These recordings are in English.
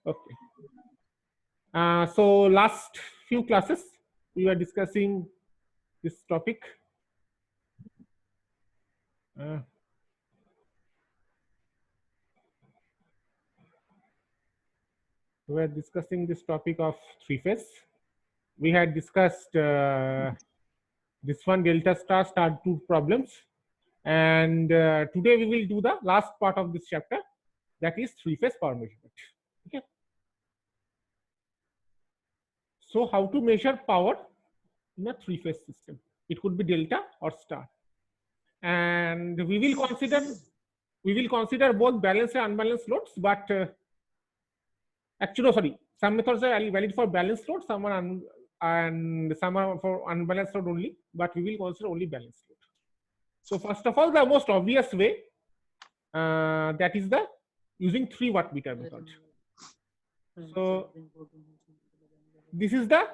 Okay. So last few classes we were discussing this topic. We were discussing this topic of three phase. We had discussed this one delta star star two problems, and today we will do the last part of this chapter, that is three phase power measurement. Okay. So how to measure power in a three phase system? It could be delta or star, and we will consider both balanced and unbalanced loads, but actually, no, sorry, some methods are valid for balanced load, some are and some are for unbalanced load only, but we will consider only balanced load. So first of all, the most obvious way, that is the using 3 wattmeter method. So this is the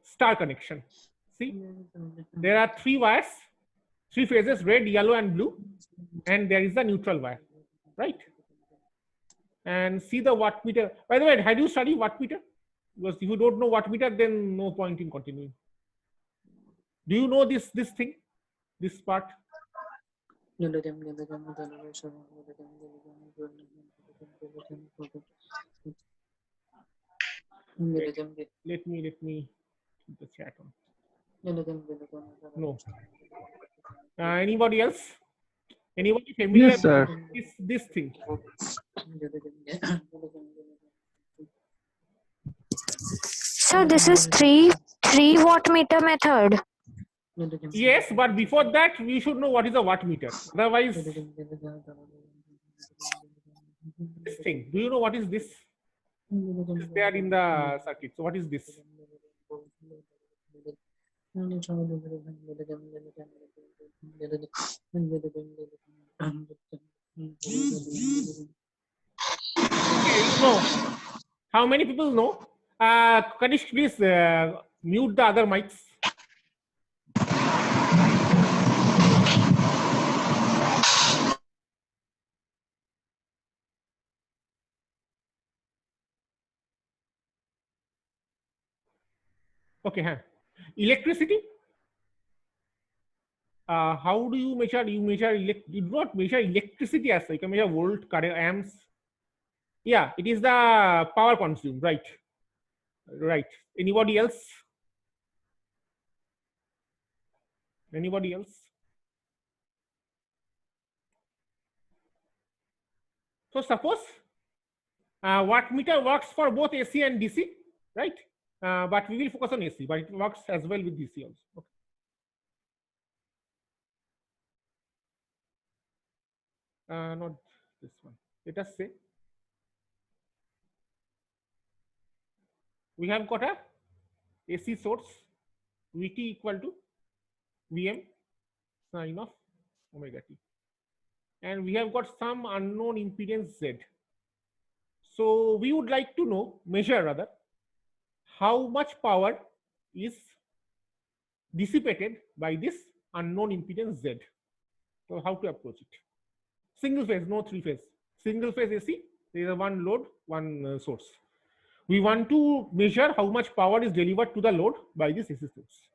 star connection. See, there are 3 wires, 3 phases, red, yellow, and blue, and there is the neutral wire, right? And see the wattmeter. By the way, had you studied wattmeter? Because if you don't know wattmeter, then no point in continuing. Do you know this thing, this part? Let me keep the chat on. No. Anybody else? Anybody familiar Yes, sir. with this thing? So this is three wattmeter method. Yes, but before that, we should know what is a wattmeter. Otherwise, this thing. Do you know what is this? It's there in the circuit. So what is this? No. How many people know? Kanish, please mute the other mics. Okay, huh? Electricity. How do you measure? You measure you do not measure electricity as such. You can measure volt, current, amps. Yeah, it is the power consumed, right? Right. Anybody else? Anybody else? So suppose wattmeter works for both AC and DC, right? But we will focus on AC, but it works as well with DC also. Okay. Not this one. Let us say we have got a AC source Vt equal to Vm sine of omega t, and we have got some unknown impedance Z. So we would like to know, measure rather, how much power is dissipated by this unknown impedance Z. So how to approach it? Single phase, no three phase. Single phase AC, there is one load, one source. We want to measure how much power is delivered to the load by this AC source.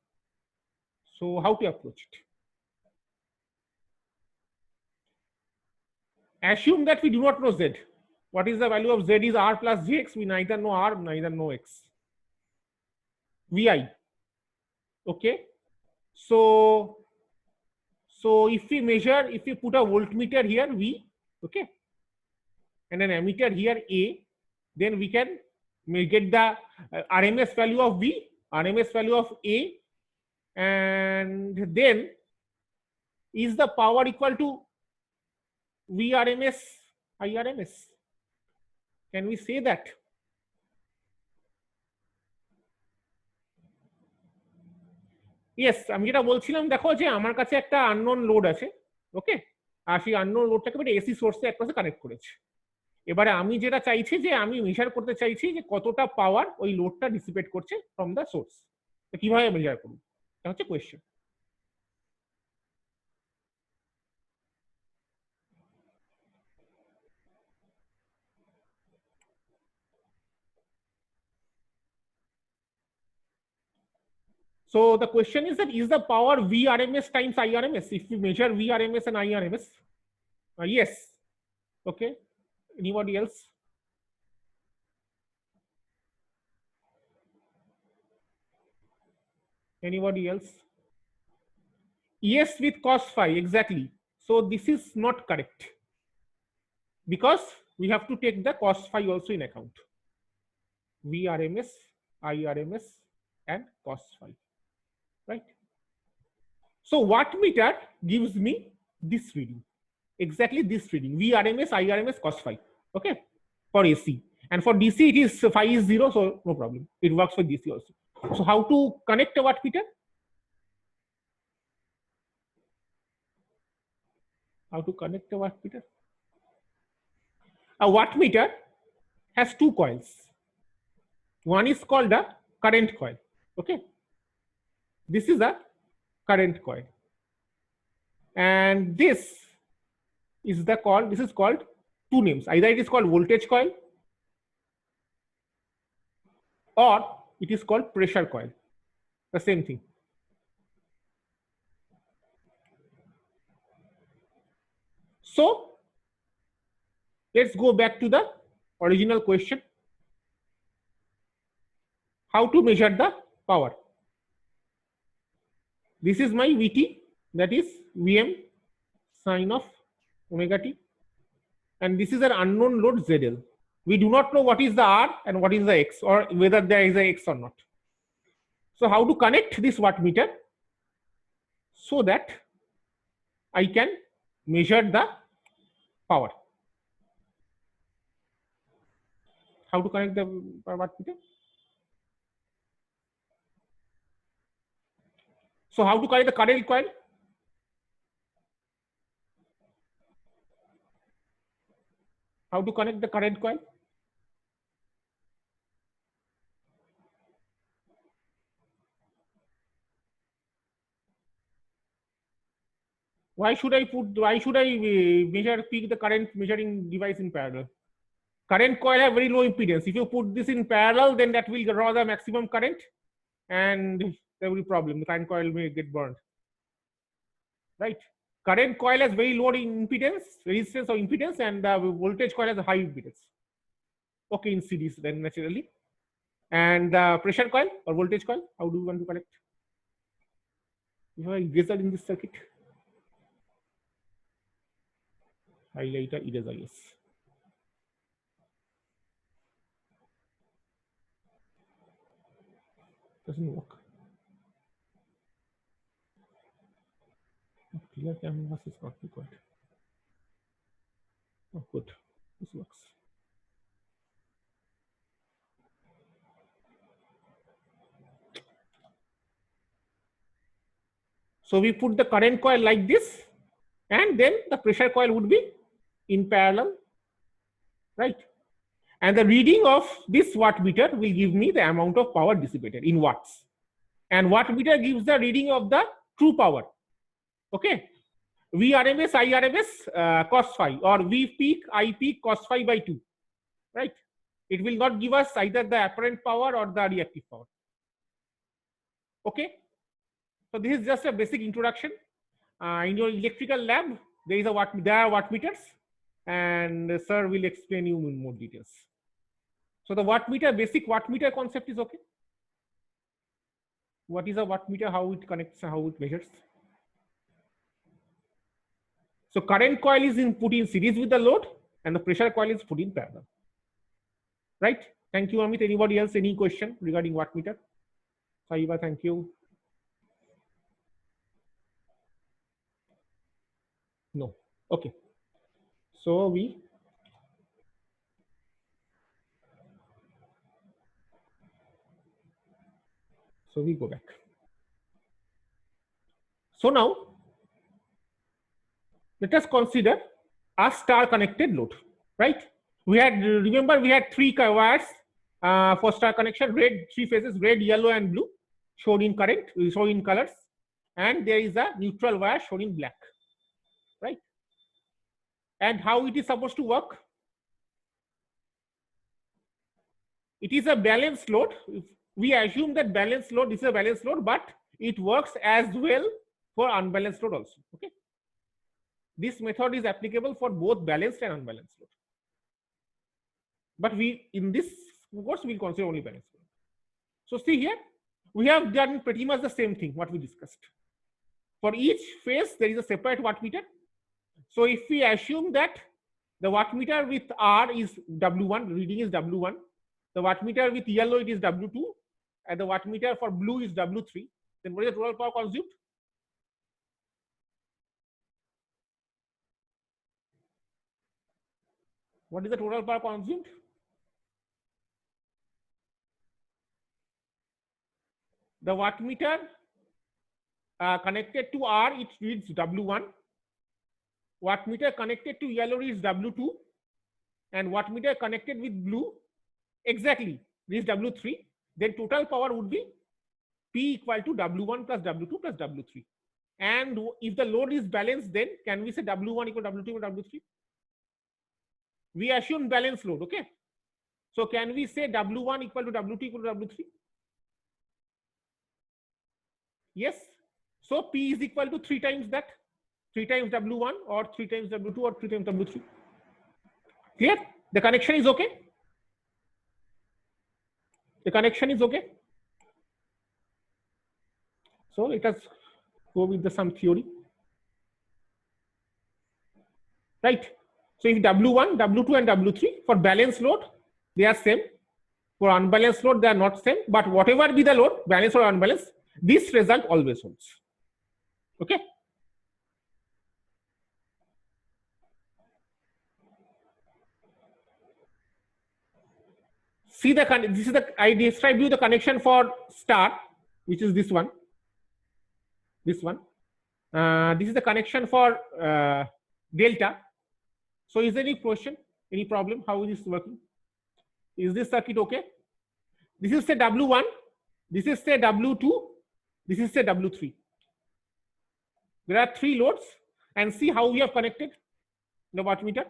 So how to approach it? Assume that we do not know Z. What is the value of Z is R plus Jx. We neither know R, neither know X. Vi. Okay. So if we measure, if we put a voltmeter here, V, okay, and an ammeter here, A, then we can get the RMS value of V, RMS value of A, and then is the power equal to VRMS, IRMS? Can we say that? Yes, আমি যেটা বলছিলাম, দেখো যে আমার কাছে একটা unknown load আছে, ওকে, আর সেই আননোন লোডটাকে আমি এসি সোর্সে এক পাশে কানেক্ট করেছি। এবারে আমি যেটা চাইছি যে আমি মেজার করতে চাইছি যে কতটা পাওয়ার ওই লোডটা ডিসিপেট করছে ফ্রম দ্য সোর্স। তো কিভাবে মেজার করব, এটা হচ্ছে question. So the question is that is the power Vrms times Irms? If we measure Vrms and Irms, yes. Okay. Anybody else? Anybody else? Yes, with cos phi, exactly. So this is not correct because we have to take the cos phi also in account. Vrms, Irms, and cos phi, right? So wattmeter gives me this reading, exactly this reading, Vrms, Irms, cos phi, okay, for AC. And for DC, it is phi is 0, so no problem. It works for DC also. So how to connect a wattmeter? How to connect a wattmeter? A wattmeter has two coils. One is called a current coil. Okay. This is a current coil. And this is the call. This is called two names. Either it is called voltage coil or it is called pressure coil. The same thing. So let's go back to the original question. How to measure the power? This is my Vt, that is Vm sine of omega t. And this is an unknown load ZL. We do not know what is the R and what is the X, or whether there is a X or not. So how to connect this wattmeter so that I can measure the power? How to connect the wattmeter? So how to connect the current coil? How to connect the current coil? Why should I pick the current measuring device in parallel? Current coil have very low impedance. If you put this in parallel, then that will draw the maximum current and there will be problem. The current coil may get burned. Right? Current coil has very low impedance, resistance or impedance, and the voltage coil has a high impedance. Okay, in series then naturally. And the pressure coil or voltage coil, how do you want to connect? If I eraser in this circuit, highlighter, eraser, yes. Doesn't work. Clear canvas is not required. Oh, good. This works. So we put the current coil like this, and then the pressure coil would be in parallel, right? And the reading of this wattmeter will give me the amount of power dissipated in watts. And wattmeter gives the reading of the true power. Okay. Vrms, Irms, cos phi, or V peak, I peak, cos phi by 2. Right? It will not give us either the apparent power or the reactive power. Okay. So this is just a basic introduction. In your electrical lab, there are wattmeters, and sir will explain you in more details. So the wattmeter, basic wattmeter concept is okay. What is a wattmeter? How it connects? How it measures? So current coil is put in series with the load, and the pressure coil is put in parallel. Right? Thank you, Amit. Anybody else? Any question regarding wattmeter? Saiba, thank you. No. Okay. So we go back. So now let us consider a star connected load, right? Remember we had three wires for star connection, three phases, red, yellow, and blue, shown in current, shown in colors, and there is a neutral wire shown in black, right? And how it is supposed to work? It is a balanced load. We assume that balanced load, this is a balanced load, but it works as well for unbalanced load also. Okay, this method is applicable for both balanced and unbalanced load, but we in this course we'll consider only balanced load. So see here, we have done pretty much the same thing what we discussed. For each phase there is a separate wattmeter. So if we assume that the wattmeter with R is W1, reading is W1, the wattmeter with yellow it is W2, and the wattmeter for blue is W3, then what is the total power consumed? What is the total power consumed? The wattmeter connected to R, it reads W1. Wattmeter connected to yellow reads W2, and wattmeter connected with blue exactly reads W3. Then total power would be P equal to W1 plus W2 plus W3. And if the load is balanced, then can we say W1 equal to W2 equal to W3? We assume balanced load, okay? So can we say W1 equal to W2 equal to W3? Yes. So P is equal to 3 times that, 3 times W1 or 3 times W2 or 3 times W3. Clear? The connection is okay? The connection is okay? So let us go with some theory. Right? So if W1, W2 and W3 for balanced load, they are same. For unbalanced load, they are not same. But whatever be the load, balanced or unbalanced, this result always holds. Okay? See the this is the I described you the connection for star, which is this one. This one. This is the connection for delta. So is there any question, any problem? How is this working? Is this circuit okay? This is say W1, this is say W2, this is say W3. There are 3 loads, and see how we have connected the wattmeter.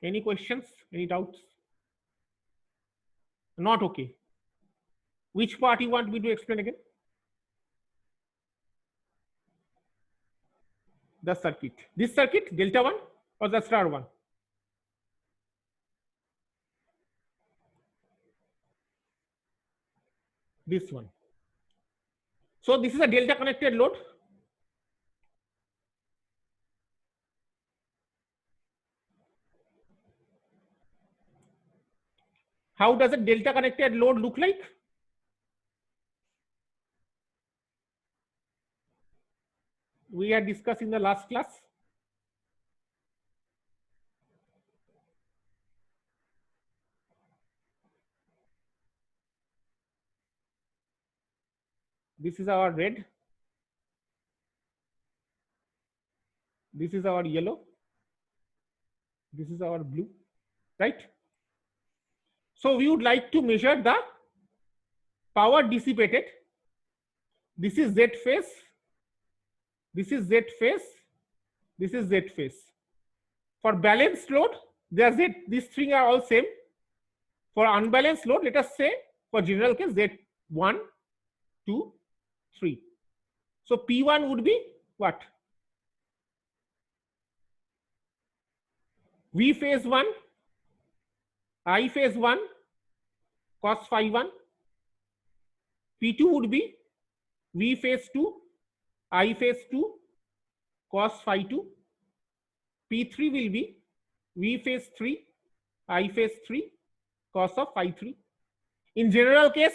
Any questions? Any doubts? Not okay. Which part you want me to explain again? The circuit. This circuit, delta 1 or the star 1? This one. So this is a delta connected load. How does a delta connected load look like? We had discussed in the last class. This is our red. This is our yellow. This is our blue, right? So we would like to measure the power dissipated. This is Z phase. This is Z phase. This is Z phase. For balanced load, these three are all same. For unbalanced load, let us say for general case Z1, 2, 3. So P1 would be what? V phase 1, I phase 1, cos phi 1. P2 would be V phase 2, I phase 2, cos phi 2. P3 will be V phase 3, I phase 3, cos of phi 3. In general case,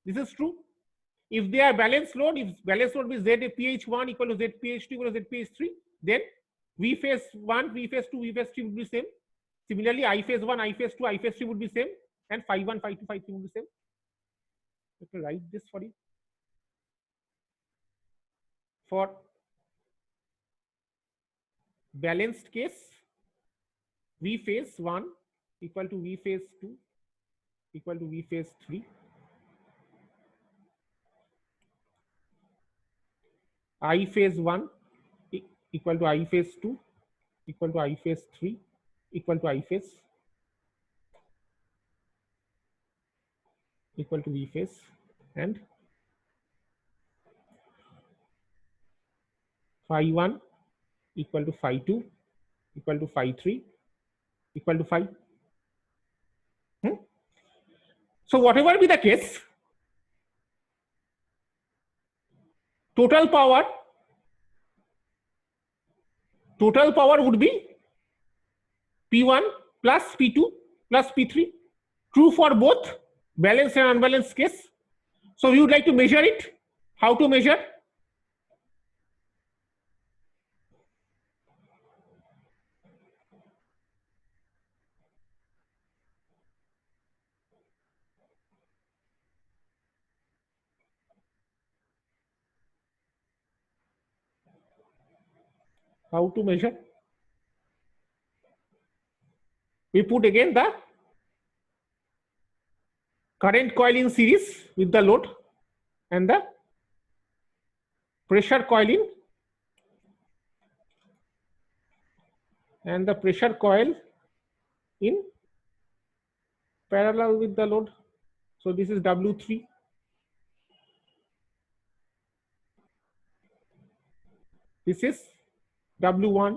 this is true. If they are balanced load, if balanced load is ZPH1 equal to ZPH2 equal to ZPH3, then V phase 1, V phase 2, V phase 3 would be same. Similarly, I phase 1, I phase 2, I phase 3 would be same, and phi 1, phi 2, phi 3 would be same. Let me write this for you. For balanced case, V phase 1 equal to V phase 2 equal to V phase 3. I phase 1 equal to I phase 2 equal to I phase 3 equal to I phase. equal to V phase, and phi 1 equal to phi 2 equal to phi 3 equal to phi. So whatever be the case, total power would be P1 plus P2 plus P3, true for both balanced and unbalanced case. So we would like to measure it. How to measure? How to measure? We put again the current coil in series with the load and the pressure coil in parallel with the load. So this is W3. This is W1.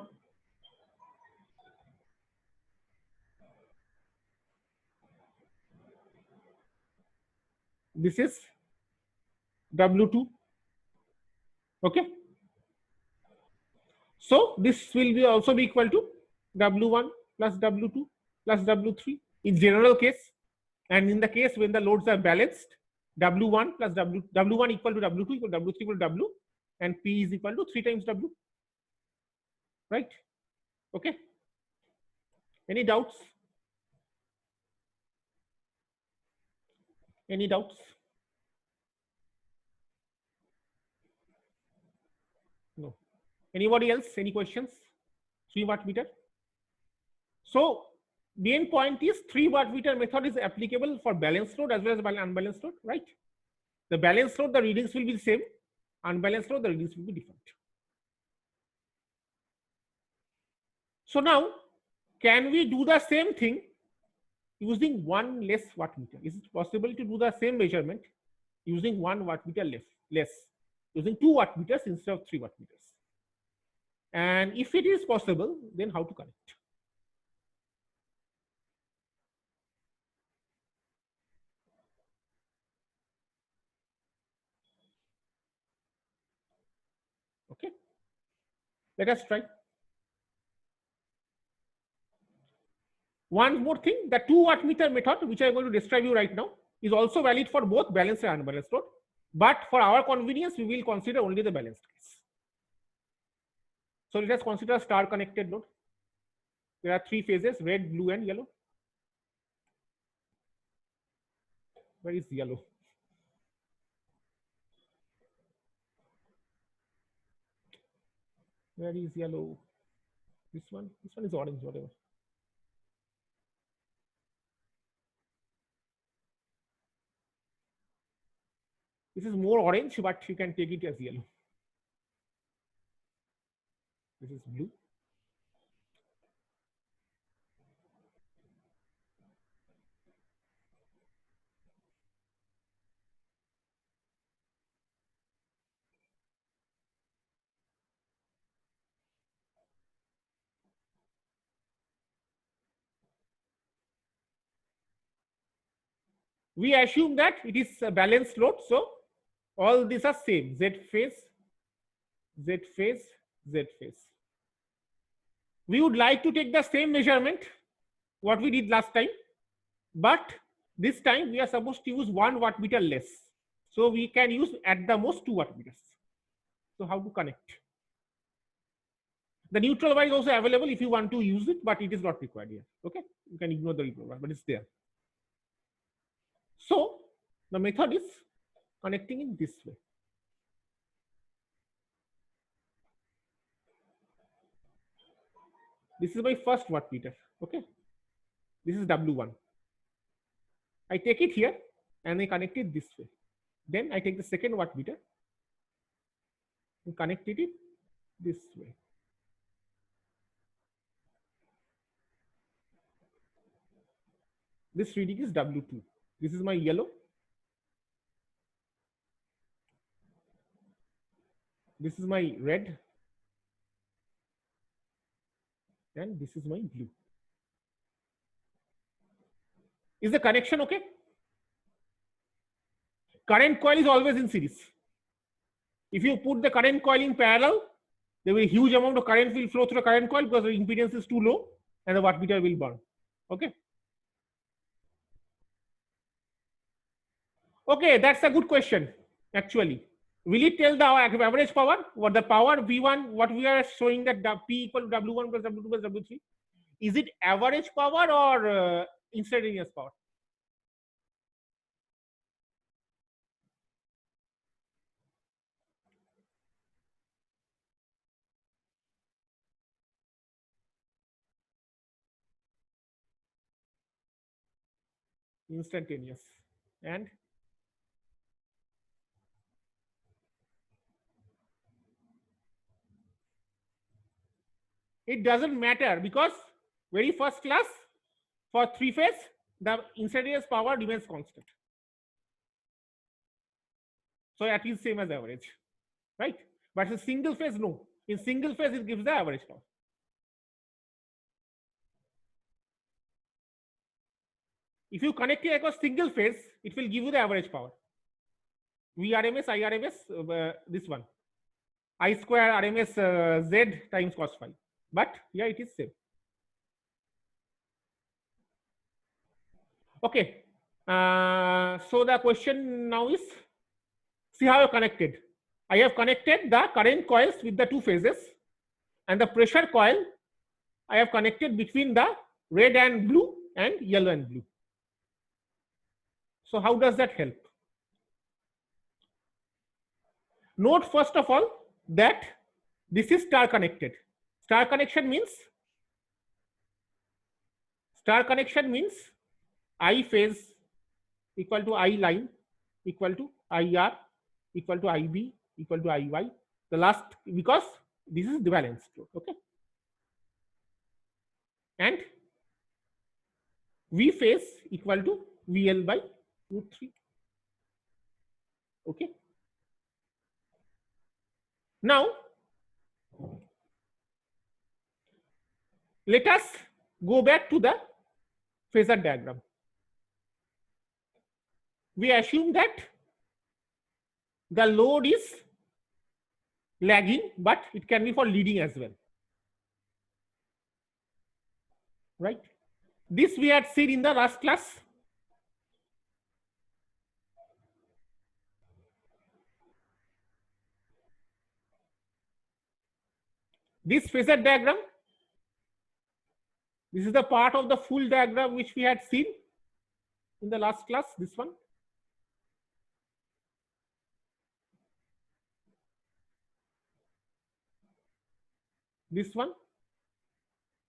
This is W2. Okay. So this will be also be equal to W1 plus W2 plus W3 in general case. And in the case when the loads are balanced, W1 plus W1 equal to W2 equal to W3 equal to W, and P is equal to 3 times W. Right? Okay. Any doubts? Any doubts? No. Anybody else? Any questions? 3 watt meter. So main point is 3 watt meter method is applicable for balanced load as well as unbalanced load, right? The balanced load, the readings will be the same. Unbalanced load, the readings will be different. So now, can we do the same thing using one less watt meter? Is it possible to do the same measurement using 1 watt meter less, using 2 watt meters instead of 3 watt meters? And if it is possible, then how to connect? Okay, let us try. One more thing, the 2 watt meter method, which I am going to describe you right now, is also valid for both balanced and unbalanced load. But for our convenience, we will consider only the balanced case. So let us consider star connected load. There are 3 phases, red, blue, and yellow. Where is yellow? Where is yellow? This one is orange, whatever. This is more orange, but you can take it as yellow. This is blue. We assume that it is a balanced load, so all these are same: Z phase, Z phase, Z phase. We would like to take the same measurement what we did last time, but this time we are supposed to use 1 watt meter less. So we can use at the most 2 watt meters. So how to connect? The neutral wire is also available if you want to use it, but it is not required here. Okay, you can ignore the neutral wire, but it's there. So the method is connecting in this way. This is my first watt meter. Okay, this is W1. I take it here and I connect it this way. Then I take the second watt meter and connect it this way. This reading is W2. This is my yellow. This is my red. And this is my blue. Is the connection okay? Current coil is always in series. If you put the current coil in parallel, there will be a huge amount of current will flow through the current coil because the impedance is too low and the wattmeter will burn. Okay. Okay, that's a good question, actually. Will it tell the average power? What the power V1, what we are showing that P equal to W1 plus W2 plus W3? Is it average power or instantaneous power? Instantaneous. And it doesn't matter because very first class for three phase, the instantaneous power remains constant. So that is same as average, right? But in single phase, no. In single phase, it gives the average power. If you connect it across single phase, it will give you the average power. VRMS, IRMS, this one. I square RMS Z times cos phi. But here it is same. Okay. So the question now is, see how I connected. I have connected the current coils with the two phases, and the pressure coil I have connected between the red and blue and yellow and blue. So how does that help? Note first of all that this is star connected. Star connection means I phase equal to I line equal to IR equal to IB equal to IY. The last, because this is the balanced load, okay? And V phase equal to VL by √3. Okay. Now, let us go back to the phasor diagram. We assume that the load is lagging, but it can be for leading as well. Right? This we had seen in the last class. This phasor diagram, this is the part of the full diagram which we had seen in the last class, this one. This one.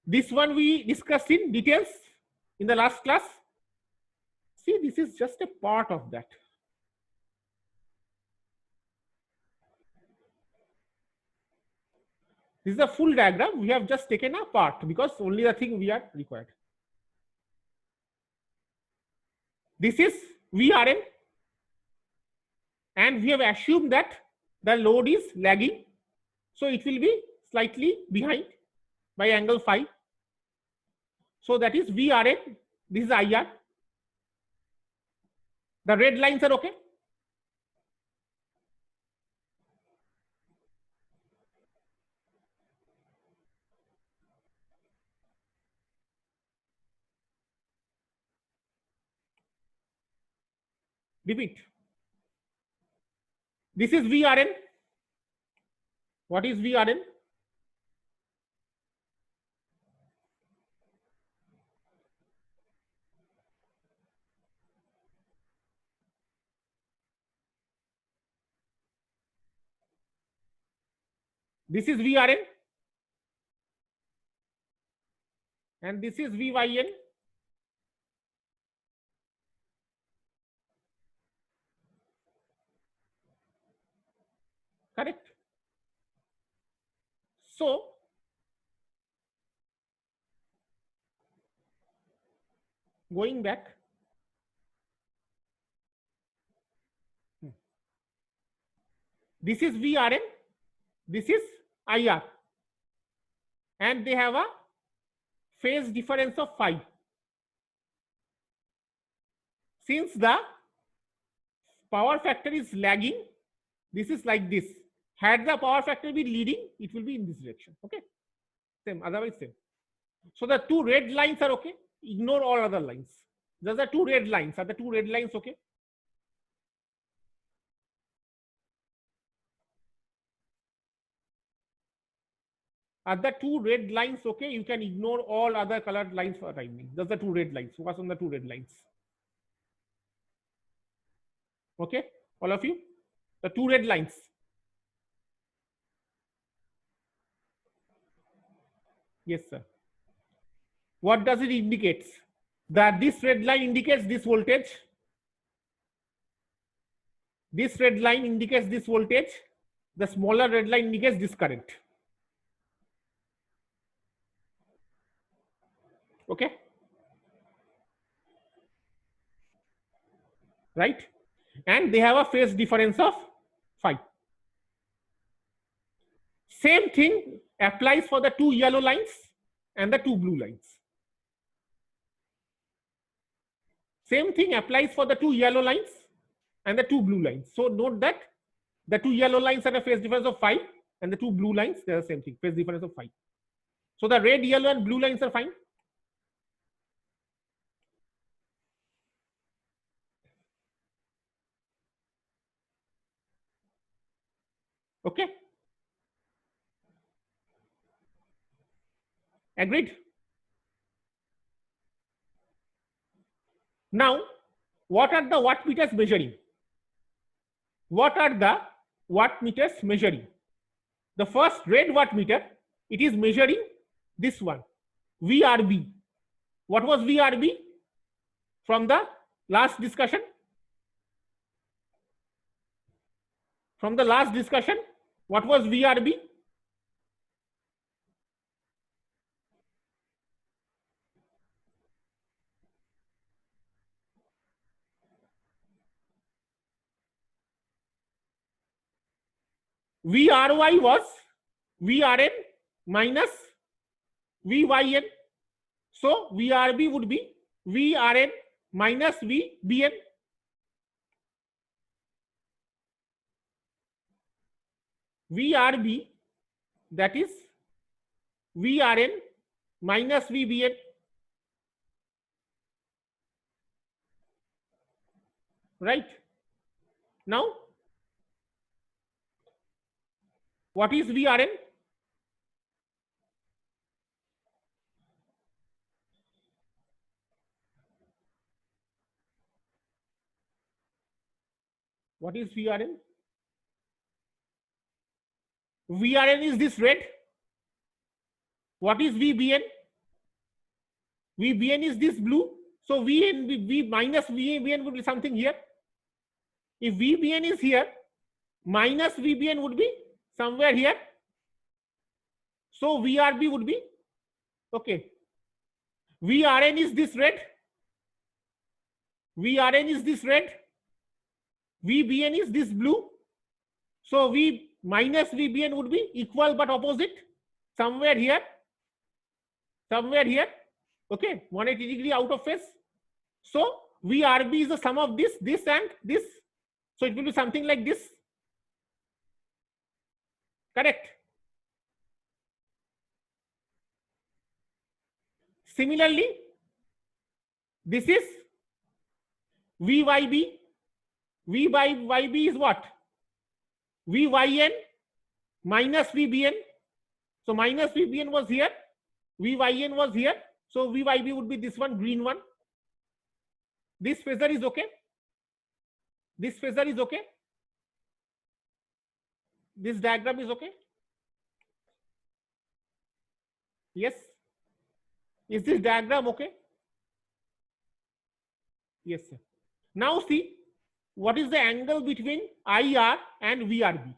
This one we discussed in details in the last class. See, this is just a part of that. This is a full diagram. We have just taken a part because only the thing we are required. This is VRM, and we have assumed that the load is lagging, so it will be slightly behind by angle phi. So that is VRM. This is IR. The red lines are okay. Repeat. This is VRN. What is VRN? This is VRN. And this is VYN. Correct? So, going back, this is VRN This is IR. And they have a phase difference of phi. Since the power factor is lagging, this is like this. Had the power factor been leading, it will be in this direction. Okay, same, otherwise same. So the two red lines are okay. Ignore all other lines. There's the two red lines. Are the two red lines okay? Are the two red lines okay? You can ignore all other colored lines for timing. There's the two red lines. Focus on the two red lines. Okay, all of you? The two red lines. Yes, sir. What does it indicate? That this red line indicates this voltage. This red line indicates this voltage. The smaller red line indicates this current. Okay. Right? And they have a phase difference of phi. Same thing applies for the two yellow lines and the two blue lines. Same thing applies for the two yellow lines and the two blue lines. So note that the two yellow lines are a phase difference of phi, and the two blue lines, they are the same thing, phase difference of phi. So the red, yellow, and blue lines are fine. Okay. Agreed? Now, what are the wattmeters measuring? What are the wattmeters measuring? The first red wattmeter, it is measuring this one, VRB. What was VRB from the last discussion? From the last discussion, what was VRB? VRY was VRN minus VYN. So VRB would be VRN minus VBN. VRB, that is VRN minus VBN. Right? Now, what is VRN? What is VRN? VRN is this red. What is VBN? VBN is this blue. So V minus VBN would be something here. If VBN is here, minus VBN would be somewhere here. So VRB would be, okay. VRN is this red. VRN is this red. VBN is this blue. So V minus VBN would be equal but opposite. Somewhere here. Somewhere here. Okay. 180 degree out of phase. So VRB is the sum of this, this and this. So it will be something like this. Correct. Similarly, this is VYB. VYB is what? VYN minus VBN. So minus VBN was here. VYN was here. So VYB would be this one, green one. This phasor is okay. This phasor is okay. This diagram is okay. Yes. Is this diagram okay? Yes, sir. Now see, what is the angle between IR and VRB?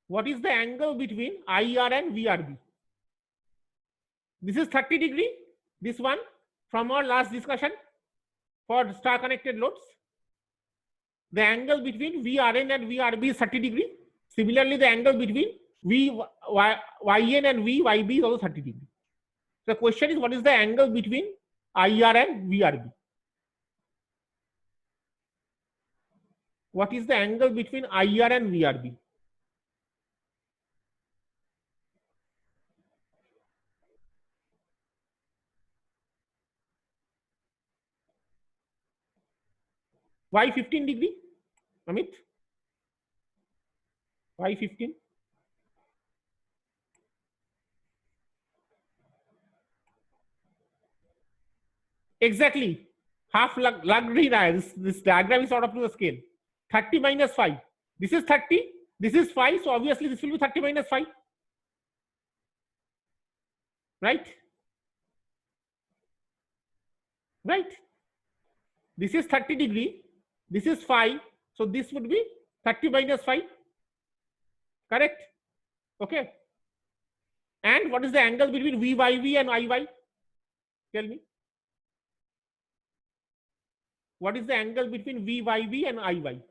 What is the angle between IR and VRB? This is 30 degree. This one from our last discussion for star connected loads. The angle between VRN and VRB is 30 degree. Similarly, the angle between YN and VYB is also 30 degrees. The question is, what is the angle between IR and VRB? What is the angle between IR and VRB? Why 15 degree, Amit? Why 15? Exactly. Half this diagram is sort of to the scale. 30 minus 5. This is 30. This is 5. So obviously this will be 30 minus 5. Right? Right? This is 30 degree. This is 5. So this would be 30 minus 5. Correct? Okay. And what is the angle between VYV and IY? Tell me. What is the angle between VYV and IY?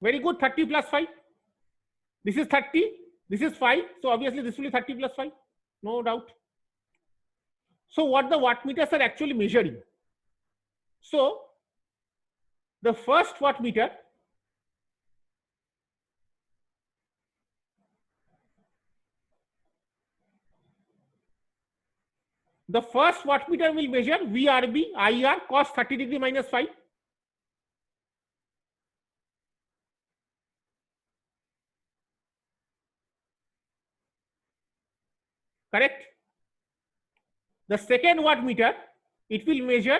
Very good. 30 plus 5. This is 30. This is 5. So obviously this will be 30 plus 5. No doubt. So what the wattmeters are actually measuring? So the first wattmeter will measure VRB IR cos 30 degree minus 5. Correct? The second wattmeter, it will measure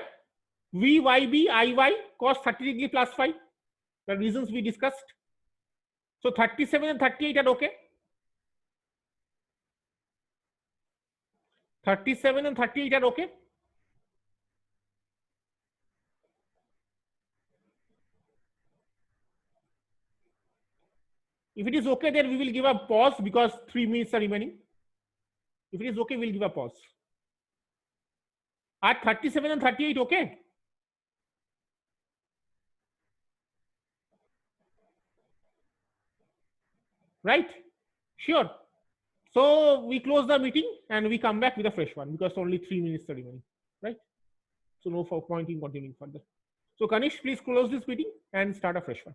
VYB IY cos 30 degree plus 5. The reasons we discussed. So 37 and 38 are okay. 37 and 38 are okay. If it is okay, then we will give a pause because 3 minutes are remaining. If it is okay, we'll give a pause. Are 37 and 38 okay? Right? Sure. So we close the meeting and we come back with a fresh one because only 3 minutes are remaining. Right? So no point in continuing further. So Kanish, please close this meeting and start a fresh one.